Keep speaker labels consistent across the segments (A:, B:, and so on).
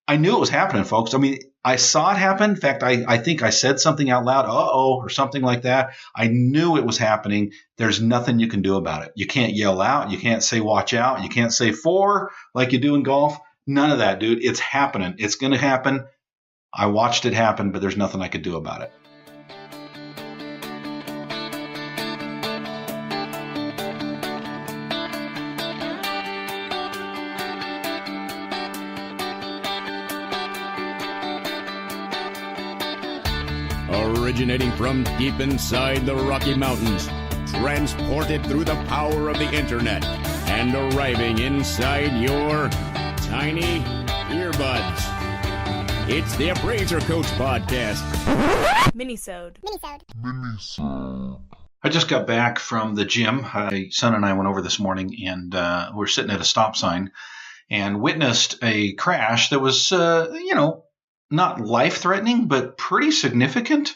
A: I knew it was happening, folks. I mean, I saw it happen. In fact, I think I said something out loud, uh-oh, or something like that. I knew it was happening. There's nothing you can do about it. You can't yell out. You can't say, watch out. You can't say 4 like you do in golf. None of that, dude. It's happening. It's going to happen. I watched it happen, but there's nothing I could do about it.
B: Originating from deep inside the Rocky Mountains, transported through the power of the internet, and arriving inside your tiny earbuds. It's the Appraiser Coach Podcast.
C: Minisode.
A: I just got back from the gym. My son and I went over this morning, and we're sitting at a stop sign and witnessed a crash that was, not life-threatening, but pretty significant.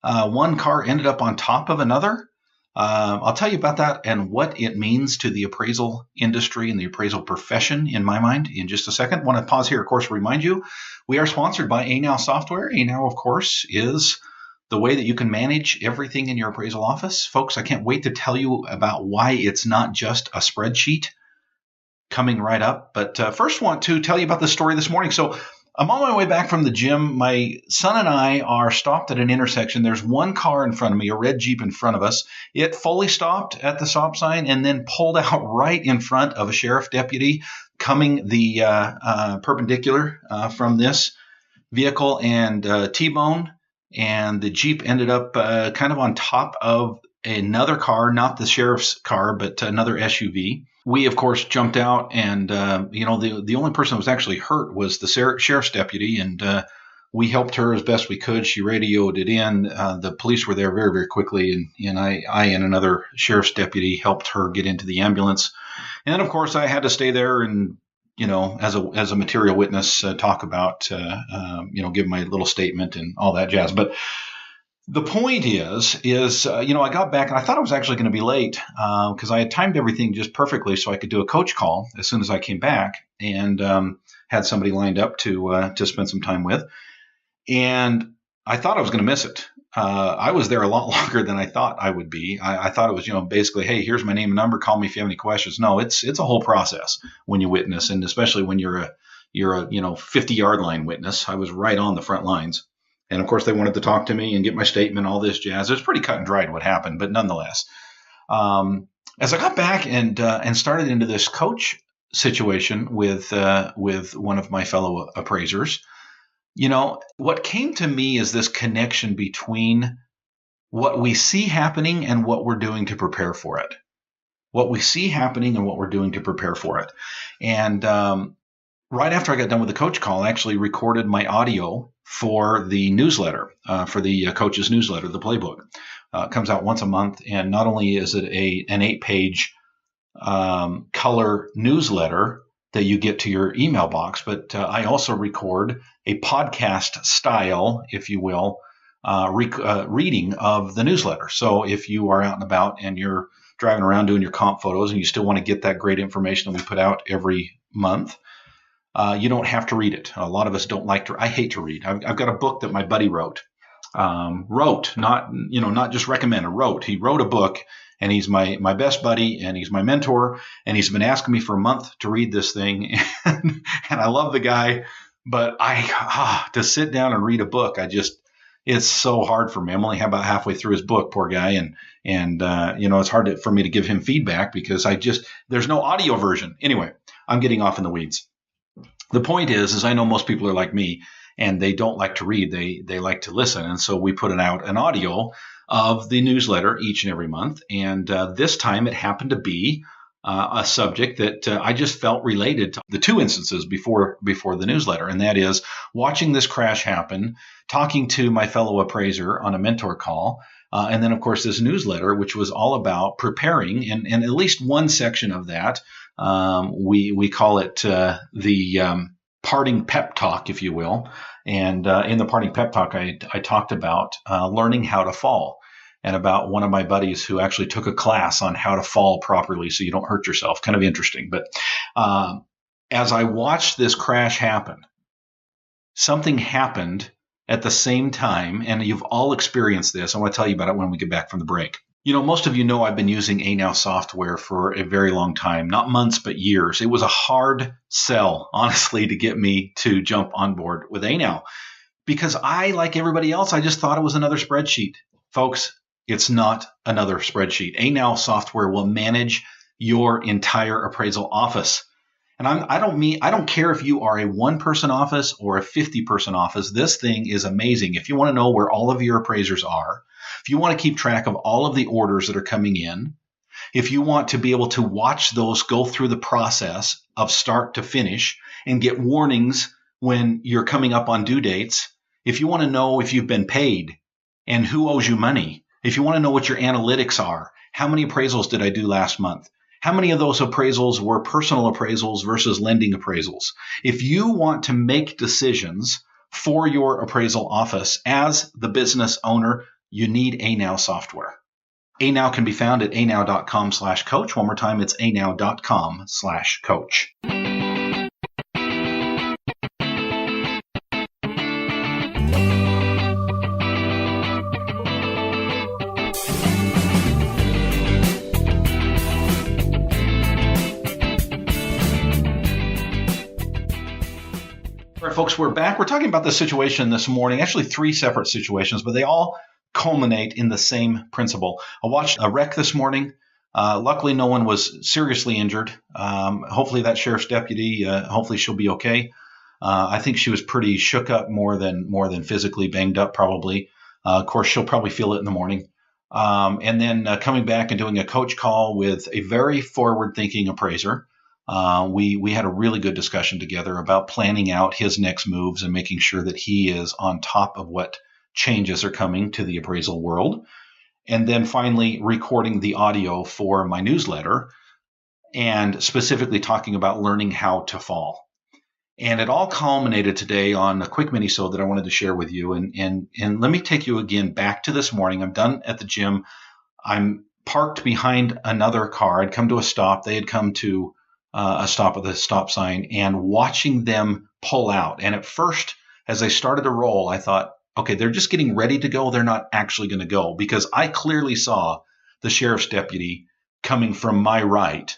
A: One car ended up on top of another. I'll tell you about that and what it means to the appraisal industry and the appraisal profession in my mind in just a second. I want to pause here, of course, to remind you, we are sponsored by ANOW Software. ANOW, of course, is the way that you can manage everything in your appraisal office. Folks, I can't wait to tell you about why it's not just a spreadsheet coming right up. But first, want to tell you about the story this morning. So I'm on my way back from the gym. My son and I are stopped at an intersection. There's one car in front of me, a red Jeep in front of us. It fully stopped at the stop sign and then pulled out right in front of a sheriff deputy coming the perpendicular from this vehicle and T-bone. And the Jeep ended up kind of on top of another car, not the sheriff's car, but another SUV. We, of course, jumped out, and the only person that was actually hurt was the sheriff's deputy, and we helped her as best we could. She radioed it in. The police were there very, very quickly, and I and another sheriff's deputy helped her get into the ambulance. And then, of course, I had to stay there and, as a material witness, talk about, give my little statement and all that jazz. But the point is, I got back and I thought I was actually going to be late because I had timed everything just perfectly so I could do a coach call as soon as I came back and had somebody lined up to spend some time with. And I thought I was going to miss it. I was there a lot longer than I thought I would be. I thought it was, basically, hey, here's my name and number. Call me if you have any questions. No, it's a whole process when you witness, and especially when you're a 50-yard line witness. I was right on the front lines. And of course, they wanted to talk to me and get my statement, all this jazz. It was pretty cut and dried what happened, but nonetheless, as I got back and started into this coach situation with one of my fellow appraisers, what came to me is this connection between what we see happening and what we're doing to prepare for it. What we see happening and what we're doing to prepare for it. And right after I got done with the coach call, I actually recorded my audio for the newsletter, for the coach's newsletter, the playbook. It comes out once a month, and not only is it an 8-page color newsletter that you get to your email box, but I also record a podcast style, if you will, reading of the newsletter. So if you are out and about and you're driving around doing your comp photos and you still want to get that great information that we put out every month, you don't have to read it. A lot of us don't like to. I hate to read. I've got a book that my buddy wrote, not just recommended. He wrote a book, and he's my best buddy, and he's my mentor, and he's been asking me for a month to read this thing, and I love the guy, but to sit down and read a book, it's so hard for me. I'm only about halfway through his book, poor guy, and it's hard for me to give him feedback because there's no audio version. Anyway, I'm getting off in the weeds. The point is I know most people are like me and they don't like to read. They like to listen. And so we put out an audio of the newsletter each and every month. And this time it happened to be a subject that I just felt related to the two instances before the newsletter. And that is watching this crash happen, talking to my fellow appraiser on a mentor call, and then, of course, this newsletter, which was all about preparing. And at least one section of that, we call it the parting pep talk, if you will. And in the parting pep talk, I talked about learning how to fall, and about one of my buddies who actually took a class on how to fall properly so you don't hurt yourself. Kind of interesting. But as I watched this crash happen, something happened at the same time, and you've all experienced this. I want to tell you about it when we get back from the break. Most of you know I've been using ANOW software for a very long time, not months, but years. It was a hard sell, honestly, to get me to jump on board with ANOW because I, like everybody else, I just thought it was another spreadsheet. Folks, it's not another spreadsheet. ANOW software will manage your entire appraisal office. And I don't care if you are a 1-person office or a 50-person office. This thing is amazing. If you want to know where all of your appraisers are, if you want to keep track of all of the orders that are coming in, if you want to be able to watch those go through the process of start to finish and get warnings when you're coming up on due dates, if you want to know if you've been paid and who owes you money, if you want to know what your analytics are, how many appraisals did I do last month? How many of those appraisals were personal appraisals versus lending appraisals? If you want to make decisions for your appraisal office as the business owner, you need ANOW software. ANOW can be found at anow.com/coach. One more time, it's anow.com/coach. All right, folks, we're back. We're talking about the situation this morning, actually 3 separate situations, but they all culminate in the same principle. I watched a wreck this morning. Luckily, no one was seriously injured. Hopefully that sheriff's deputy, hopefully she'll be okay. I think she was pretty shook up more than physically banged up probably. Of course, she'll probably feel it in the morning. And then coming back and doing a coach call with a very forward-thinking appraiser. We had a really good discussion together about planning out his next moves and making sure that he is on top of what changes are coming to the appraisal world. And then finally recording the audio for my newsletter and specifically talking about learning how to fall. And it all culminated today on a quick mini-sode that I wanted to share with you. And let me take you again back to this morning. I'm done at the gym. I'm parked behind another car. I'd come to a stop. They had come to a stop at the stop sign and watching them pull out. And at first, as I started to roll, I thought, okay, they're just getting ready to go. They're not actually going to go because I clearly saw the sheriff's deputy coming from my right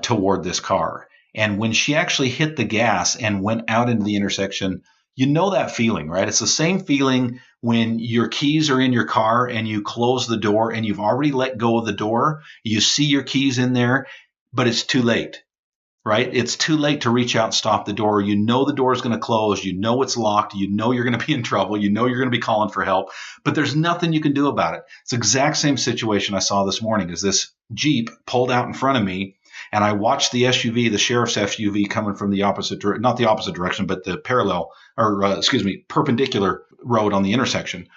A: toward this car. And when she actually hit the gas and went out into the intersection, you know that feeling, right? It's the same feeling when your keys are in your car and you close the door and you've already let go of the door. You see your keys in there, but it's too late, right? It's too late to reach out and stop the door. You know the door is going to close. You know it's locked. You know you're going to be in trouble. You know you're going to be calling for help, but there's nothing you can do about it. It's the exact same situation I saw this morning as this Jeep pulled out in front of me, and I watched the SUV, the sheriff's SUV, coming from the opposite, not the opposite direction, but the perpendicular road on the intersection.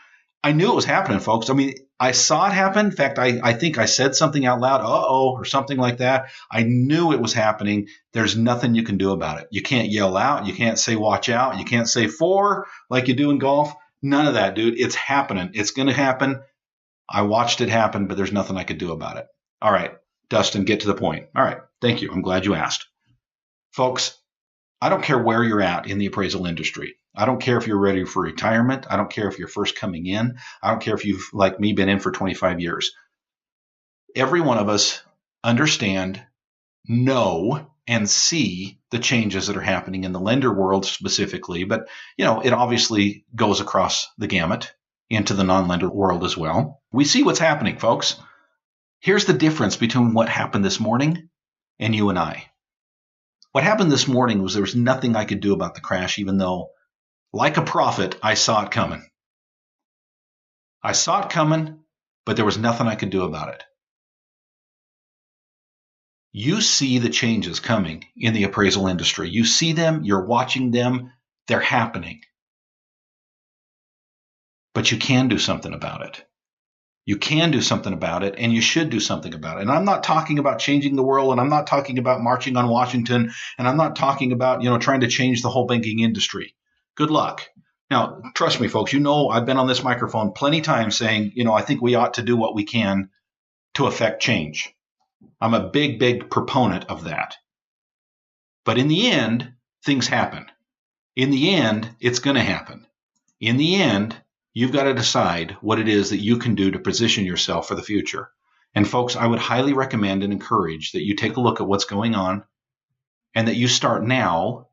A: I knew it was happening, folks. I mean, I saw it happen. In fact, I think I said something out loud, uh-oh, or something like that. I knew it was happening. There's nothing you can do about it. You can't yell out. You can't say, watch out. You can't say 4 like you do in golf. None of that, dude. It's happening. It's going to happen. I watched it happen, but there's nothing I could do about it. All right, Dustin, get to the point. All right, thank you. I'm glad you asked. Folks, I don't care where you're at in the appraisal industry. I don't care if you're ready for retirement. I don't care if you're first coming in. I don't care if you've, like me, been in for 25 years. Every one of us understand, know, and see the changes that are happening in the lender world specifically. But, it obviously goes across the gamut into the non-lender world as well. We see what's happening, folks. Here's the difference between what happened this morning and you and I. What happened this morning was there was nothing I could do about the crash, even though, like a prophet, I saw it coming. I saw it coming, but there was nothing I could do about it. You see the changes coming in the appraisal industry. You see them, you're watching them, they're happening. But you can do something about it. You can do something about it, and you should do something about it. And I'm not talking about changing the world, and I'm not talking about marching on Washington, and I'm not talking about, trying to change the whole banking industry. Good luck. Now, trust me, folks, I've been on this microphone plenty of times saying, I think we ought to do what we can to affect change. I'm a big, big proponent of that. But in the end, things happen. In the end, it's going to happen. In the end, you've got to decide what it is that you can do to position yourself for the future. And folks, I would highly recommend and encourage that you take a look at what's going on and that you start now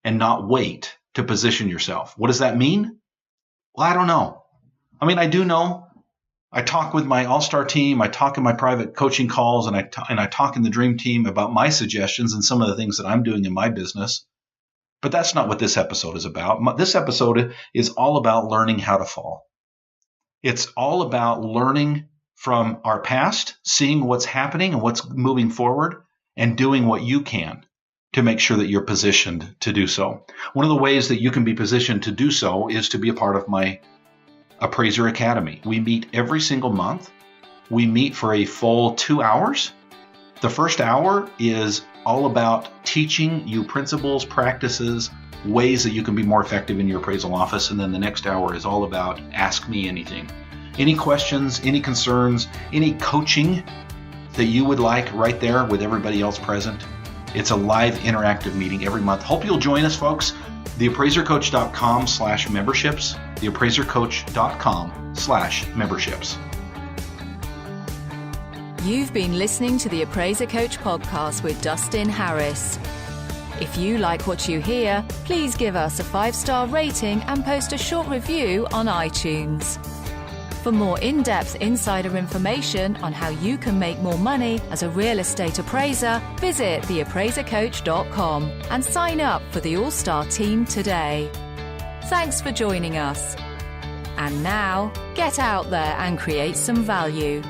A: and not wait to position yourself. What does that mean? Well, I don't know. I mean, I do know. I talk with my all-star team. I talk in my private coaching calls, and I talk in the dream team about my suggestions and some of the things that I'm doing in my business. But that's not what this episode is about. This episode is all about learning how to fall. It's all about learning from our past, seeing what's happening and what's moving forward, and doing what you can to make sure that you're positioned to do so. One of the ways that you can be positioned to do so is to be a part of my Appraiser Academy. We meet every single month. We meet for a full 2 hours. The first hour is all about teaching you principles, practices, ways that you can be more effective in your appraisal office. And then the next hour is all about ask me anything. Any questions, any concerns, any coaching that you would like right there with everybody else present. It's a live interactive meeting every month. Hope you'll join us, folks. theappraisercoach.com/memberships, theappraisercoach.com/memberships.
D: You've been listening to the Appraiser Coach podcast with Dustin Harris. If you like what you hear, please give us a 5-star rating and post a short review on iTunes. For more in-depth insider information on how you can make more money as a real estate appraiser, visit theappraisercoach.com and sign up for the All-Star team today. Thanks for joining us. And now, get out there and create some value.